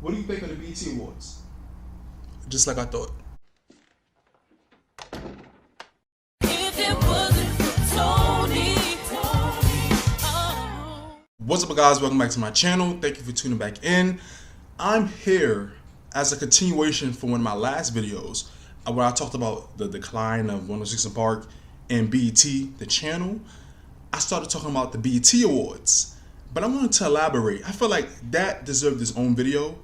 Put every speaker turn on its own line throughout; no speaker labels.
What do you think of the BET Awards? Just like I thought.
If it wasn't for Tony, oh.
What's up, guys? Welcome back to my channel. Thank you for tuning back in. I'm here as a continuation from one of my last videos where I talked about the decline of 106 & Park and BET, the channel. I started talking about the BET Awards, but I wanted to elaborate. I feel like that deserved its own video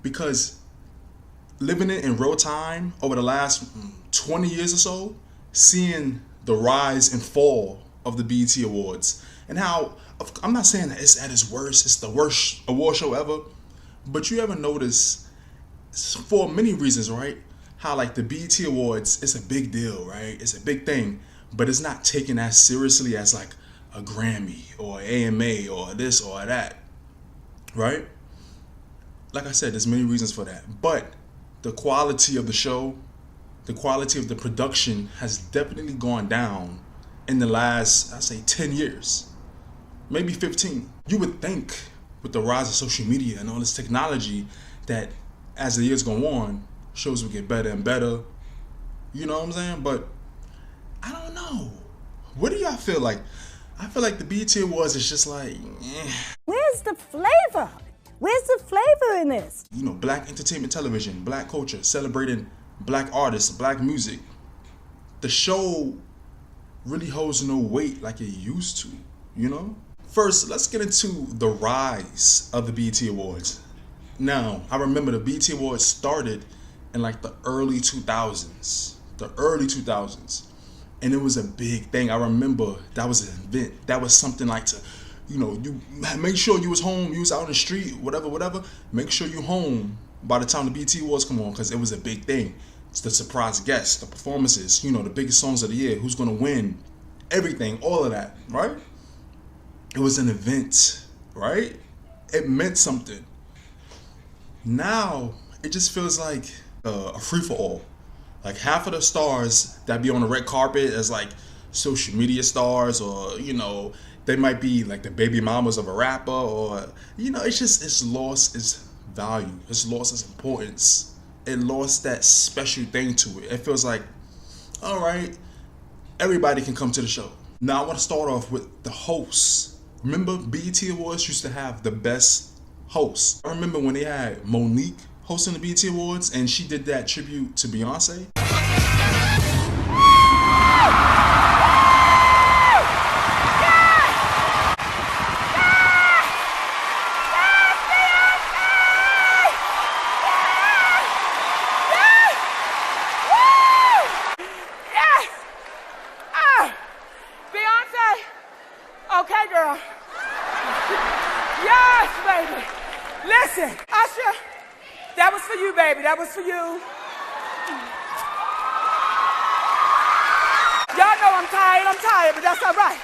because living it in real time over the last 20 years or so, seeing the rise and fall of the BET Awards and how, I'm not saying that it's at its worst, it's the worst award show ever, but you ever notice, for many reasons, right, how like the BET Awards, it's a big deal, right? It's a big thing, but it's not taken as seriously as like a Grammy or AMA or this or that, right? Like I said, there's many reasons for that, but the quality of the show, the quality of the production has definitely gone down in the last, I'd say 10 years, maybe 15. You would think with the rise of social media and all this technology that as the years go on, shows will get better and better. You know what I'm saying? But I don't know. What do y'all feel like? I feel like the BET Awards is just like,
Where's the flavor? Where's the flavor in this?
you know, black entertainment television, black culture, celebrating black artists, black music. The show really holds no weight like it used to, you know? First, let's get into the rise of the BET Awards. Now, I remember the BET Awards started in like the early 2000s. And it was a big thing. I remember that was an event. That was something like to, you know, you make sure you was home, you was out in the street, whatever. Make sure you home by the time the BET Awards come on, because it was a big thing. It's the surprise guests, the performances, you know, the biggest songs of the year, who's gonna win, everything, all of that, right? It was an event, right? It meant something. Now, it just feels like a free-for-all. Like half of the stars that be on the red carpet as like social media stars, or, you know, they might be like the baby mamas of a rapper, or, you know, it's lost its value. It's lost its importance. It lost that special thing to it. It feels like, all right, everybody can come to the show. Now I want to start off with the hosts. Remember, BET Awards used to have the best hosts. I remember when they had Monique hosting the BET Awards, and she did that tribute to Beyonce.
Beyonce? Okay, girl. Yes, baby. Listen, Usher, that was for you, baby. That was for you. Y'all know I'm tired, but that's all right.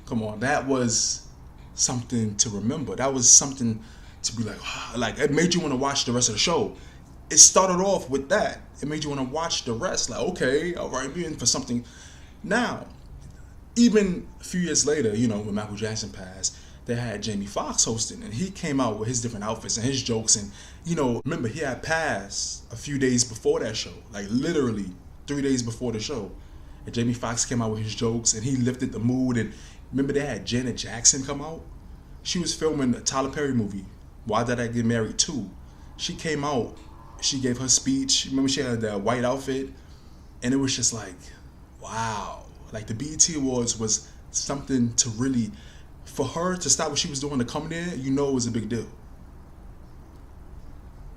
Come on, that was something to remember. That was something to be like, like it made you want to watch the rest of the show. It started off with that. It made you want to watch the rest. Like, okay, all right, we're in for something. Now, even a few years later, you know, when Michael Jackson passed, they had Jamie Foxx hosting, and he came out with his different outfits and his jokes. And, you know, remember, he had passed a few days before that show, like literally 3 days before the show. And Jamie Foxx came out with his jokes, and he lifted the mood. And remember, they had Janet Jackson come out. She was filming a Tyler Perry movie, Why Did I Get Married 2. She came out, she gave her speech. Remember, she had that white outfit, and it was just like, wow. Like the BET Awards was something to really, for her to stop what she was doing to come there, you know it was a big deal.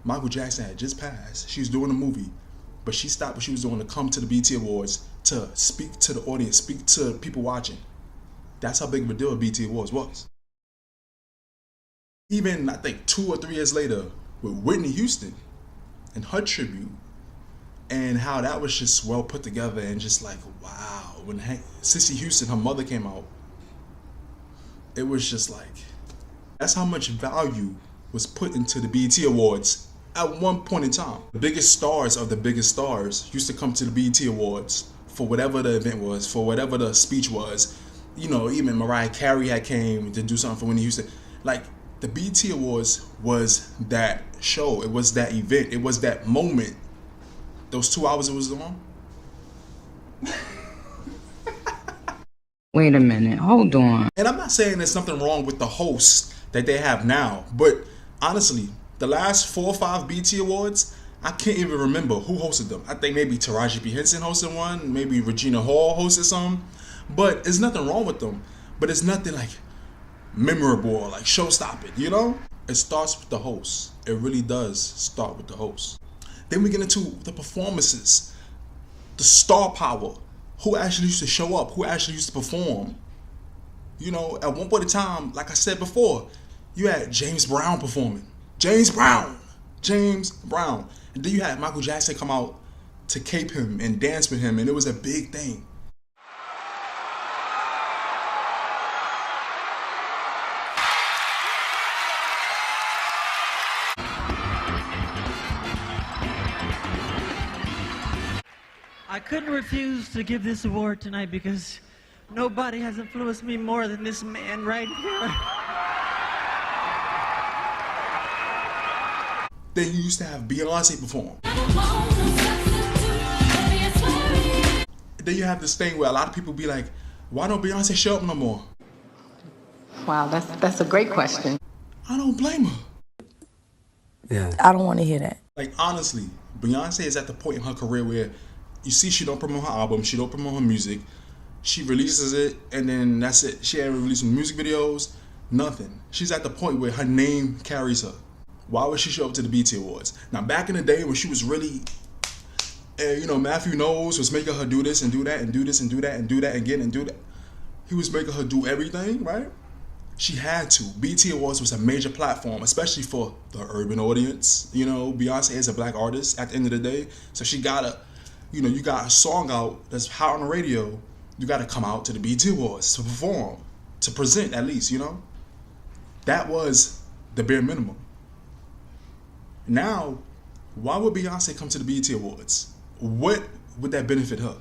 Michael Jackson had just passed. She was doing a movie, but she stopped what she was doing to come to the BET Awards to speak to the audience, speak to people watching. That's how big of a deal BET Awards was. Even, I think, 2 or 3 years later, with Whitney Houston and her tribute, and how that was just well put together, and just like, wow. When Cissy Houston, her mother, came out, it was just like, that's how much value was put into the BET Awards at one point in time. The biggest stars of the biggest stars used to come to the BET Awards for whatever the event was, for whatever the speech was. You know, even Mariah Carey had came to do something for Whitney Houston. Like, the BET Awards was that show. It was that event. It was that moment. Those 2 hours it was on.
Wait a minute, hold on.
And I'm not saying there's something wrong with the hosts that they have now, but honestly, the last 4 or 5 BET Awards, I can't even remember who hosted them. I think maybe Taraji P. Henson hosted one, maybe Regina Hall hosted some, but there's nothing wrong with them. But it's nothing like memorable or like show-stopping, you know? It starts with the host. It really does start with the host. Then we get into the performances, the star power. Who actually used to show up? Who actually used to perform? You know, at one point in time, like I said before, you had James Brown performing. James Brown. And then you had Michael Jackson come out to cape him and dance with him, and it was a big thing.
I couldn't refuse to give this award tonight because nobody has influenced me more than this man right here.
Then you used to have Beyonce perform. Then you have this thing where a lot of people be like, why don't Beyonce show up no more?
Wow, that's a great question.
I don't blame her.
Yeah.
I don't want to hear that.
Like, honestly, Beyonce is at the point in her career where you see she don't promote her album, she don't promote her music, she releases it, and then that's it. She ain't releasing music videos, nothing. She's at the point where her name carries her. Why would she show up to the BET Awards? Now, back in the day when she was really, you know, Matthew Knowles was making her do this and do that and do this and do that and do that again and do that. He was making her do everything, right? She had to. BET Awards was a major platform, especially for the urban audience. You know, Beyonce is a black artist at the end of the day, so she gotta, you know, you got a song out that's hot on the radio, you gotta come out to the BET Awards to perform, to present at least, you know? That was the bare minimum. Now, why would Beyonce come to the BET Awards? What would that benefit her?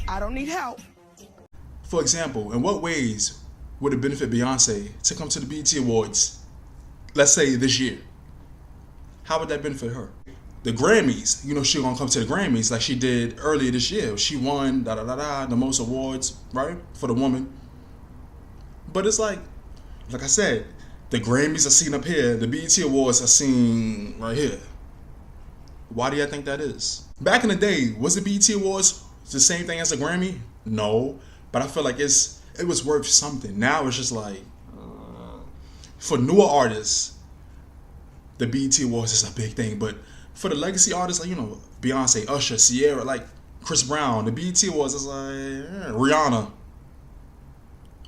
I don't need help.
For example, in what ways would it benefit Beyonce to come to the BET Awards, let's say this year? How would that benefit her? The Grammys, you know, she gonna come to the Grammys like she did earlier this year. She won the most awards, right, for the woman. But it's like I said, the Grammys are seen up here, the BET Awards are seen right here. Why do you think that is? Back in the day, was the BET Awards the same thing as a Grammy? No, but I feel like it was worth something. Now it's just like, for newer artists, the BET Awards is a big thing, but for the legacy artists, like, you know, Beyonce, Usher, Sierra, like Chris Brown, the BET Awards is like, Rihanna.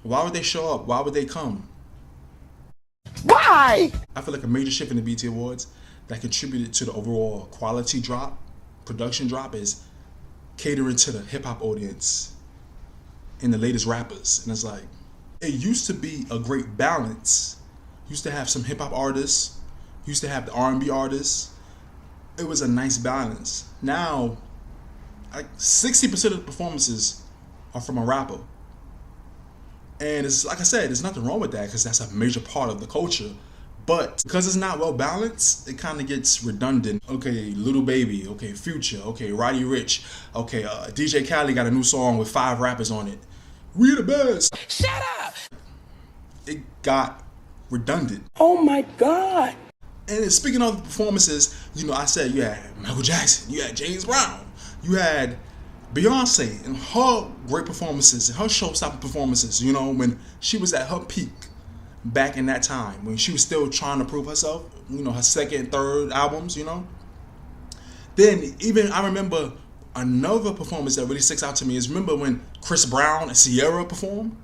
Why would they show up? Why would they come?
Why?
I feel like a major shift in the BET Awards that contributed to the overall quality drop, production drop, is catering to the hip-hop audience and the latest rappers. And it's like, it used to be a great balance. Used to have some hip-hop artists, used to have the R&B artists. It was a nice balance. Now, like 60% of the performances are from a rapper. And it's like I said, there's nothing wrong with that because that's a major part of the culture. But because it's not well balanced, it kind of gets redundant. Okay, Little Baby. Okay, Future. Okay, Roddy Ricch. Okay, DJ Khaled got a new song with 5 rappers on it. We the best.
Shut up.
It got redundant.
Oh my God.
And speaking of the performances, you know, I said you had Michael Jackson, you had James Brown, you had Beyonce and her great performances and her show-stopping performances, you know, when she was at her peak back in that time, when she was still trying to prove herself, you know, her second and third albums, you know. Then even I remember another performance that really sticks out to me is, remember when Chris Brown and Sierra performed?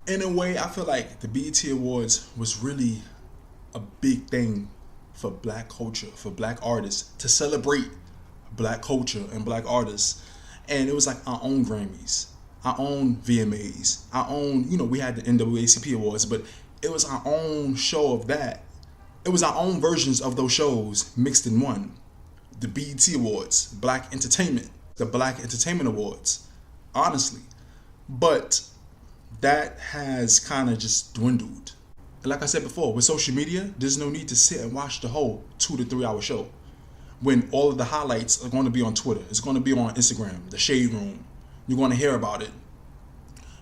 In a way, I feel like the BET Awards was really a big thing for black culture, for black artists, to celebrate black culture and black artists. And it was like our own Grammys, our own VMAs, our own, you know, we had the NAACP Awards, but it was our own show of that. It was our own versions of those shows mixed in one. the BET Awards, Black Entertainment, the Black Entertainment Awards, honestly. But that has kind of just dwindled. And like I said before, with social media, there's no need to sit and watch the whole 2 to 3 hour show when all of the highlights are going to be on Twitter. It's going to be on Instagram, the Shade Room. You're going to hear about it.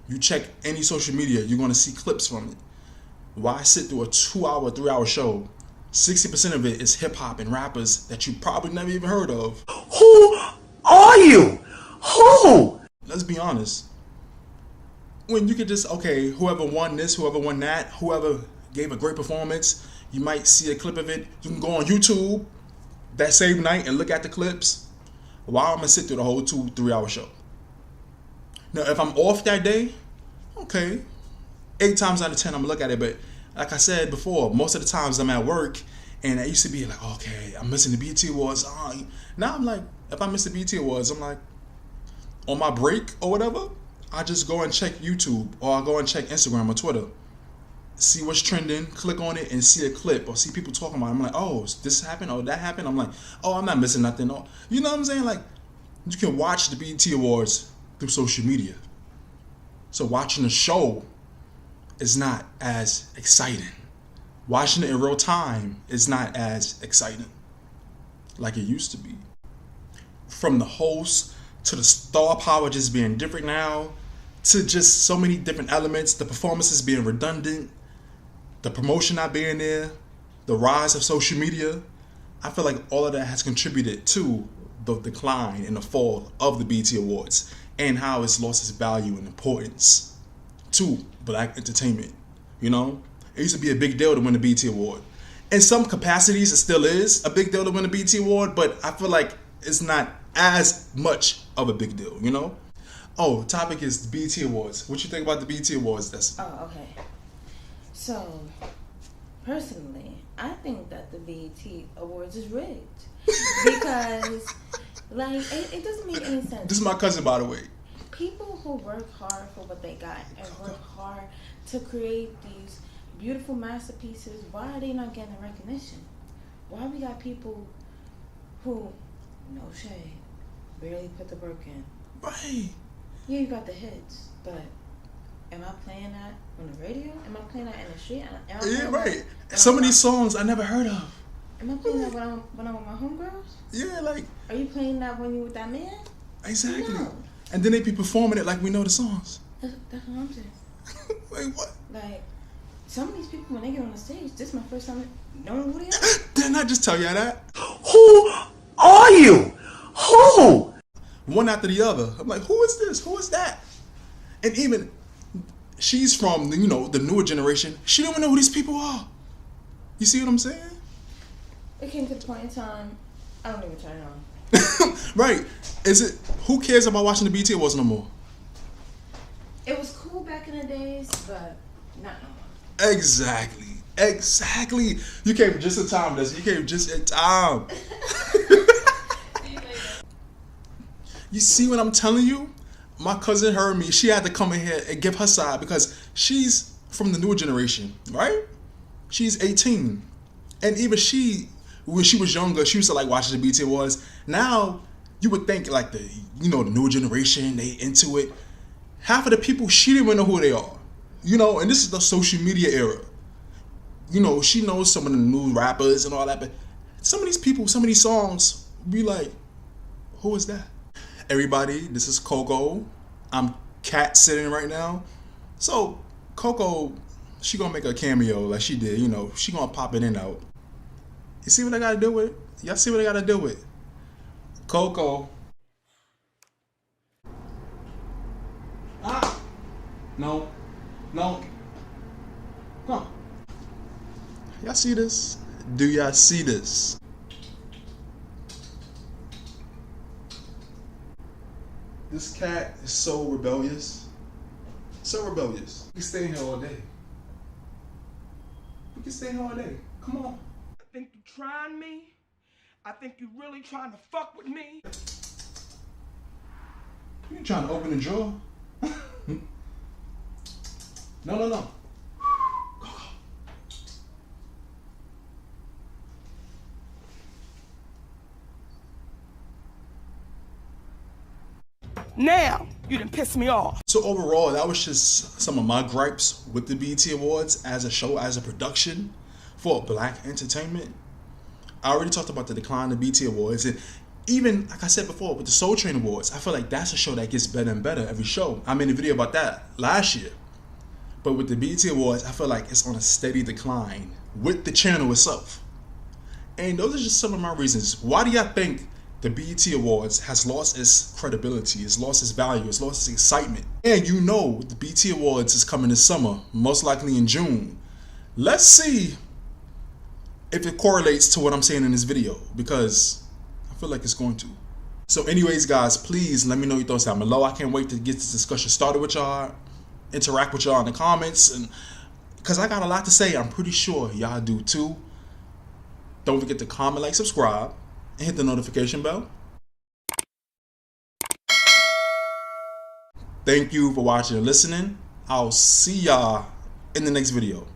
You check any social media, you're going to see clips from it. Why sit through a 2 hour, 3 hour show? 60% of it is hip hop and rappers that you probably never even heard of.
Who are you? Who?
Let's be honest. When you could just, okay, whoever won this, whoever won that, whoever gave a great performance, you might see a clip of it. You can go on YouTube that same night and look at the clips. Why am I gonna sit through the whole 2 3 hour show? Now, if I'm off that day, okay, 8 times out of 10 I'm gonna look at it. But like I said before, most of the times I'm at work, and I used to be like, okay, I'm missing the BET Awards. Now I'm like, if I miss the BET Awards, I'm like, on my break or whatever, I just go and check YouTube, or I go and check Instagram or Twitter, see what's trending, click on it and see a clip or see people talking about it. I'm like, oh, this happened or that happened. I'm like, oh, I'm not missing nothing. Oh, you know what I'm saying? Like, you can watch the BET Awards through social media. So watching the show is not as exciting. Watching it in real time is not as exciting like it used to be. From the host to the star power just being different now, to just so many different elements, the performances being redundant, the promotion not being there, the rise of social media, I feel like all of that has contributed to the decline and the fall of the BET Awards and how it's lost its value and importance to Black entertainment. You know, it used to be a big deal to win the BET Award. In some capacities, it still is a big deal to win the BET Award, but I feel like it's not as much of a big deal, you know? Oh, topic is the BET Awards. What you think about the BET Awards, Destiny?
Oh, okay. So, personally, I think that the BET Awards is rigged. Because, like, it doesn't make any sense.
This is my cousin, by the way.
People who work hard for what they got and work hard to create these beautiful masterpieces, why are they not getting recognition? Why we got people who, no shade, barely put the work in?
Right.
Yeah, you got the hits, but am I playing that on the radio? Am I playing that in the street?
Yeah, right. Some of these songs I never heard of.
Am I playing that when I'm with my homegirls?
Yeah, like.
Are you playing that when you with that man?
Exactly.
No.
And then they be performing it like we know the songs.
That's what I'm saying.
Like what?
Like, some of these people, when they get on the stage, this is my first time knowing who they are.
Didn't I just tell y'all that?
Who are you? Who?
One after the other. I'm like, who is this? Who is that? And even she's from, you know, the newer generation. She don't even know who these people are. You see what I'm saying?
It came to the point in time, I don't even turn it on.
Right. Is it, who cares about watching the BET Awards no more?
It was cool back in the days, but not no more.
Exactly. Exactly. You came just in time, Desi. You came just in time. You see what I'm telling you? My cousin heard me. She had to come in here and give her side because she's from the newer generation, right? She's 18. And even she, when she was younger, she used to like watching the BET Awards. Now, you would think like the, you know, the newer generation, they into it. Half of the people, she didn't even know who they are. You know, and this is the social media era. You know, she knows some of the new rappers and all that, but some of these people, some of these songs, be like, who is that? Everybody, this is Coco. I'm cat sitting right now. So, Coco, she gonna make a cameo like she did, you know, she gonna pop it in and out. You see what I gotta do with it? Y'all see what I gotta do with it? Coco. Ah! No. No. Huh. Y'all see this? Do y'all see this? This cat is so rebellious. So rebellious. We can stay here all day. We can stay here all day. Come on.
I think you trying me. I think you really trying to fuck with me.
You trying to open the drawer? No.
Now, you done pissed me off.
So overall, that was just some of my gripes with the BET Awards as a show, as a production for black entertainment. I already talked about the decline of the BET Awards, and even, like I said before, with the Soul Train Awards, I feel like that's a show that gets better and better every show. I made a video about that last year. But with the BET Awards, I feel like it's on a steady decline with the channel itself. And those are just some of my reasons. Why do y'all think the BET Awards has lost its credibility, it's lost its value, it's lost its excitement? And you know the BET Awards is coming this summer, most likely in June. Let's see if it correlates to what I'm saying in this video, because I feel like it's going to. So anyways, guys, please let me know your thoughts down below. I can't wait to get this discussion started with y'all, interact with y'all in the comments, and because I got a lot to say, I'm pretty sure y'all do too. Don't forget to comment, like, subscribe, and hit the notification bell. Thank you for watching and listening. I'll see y'all in the next video.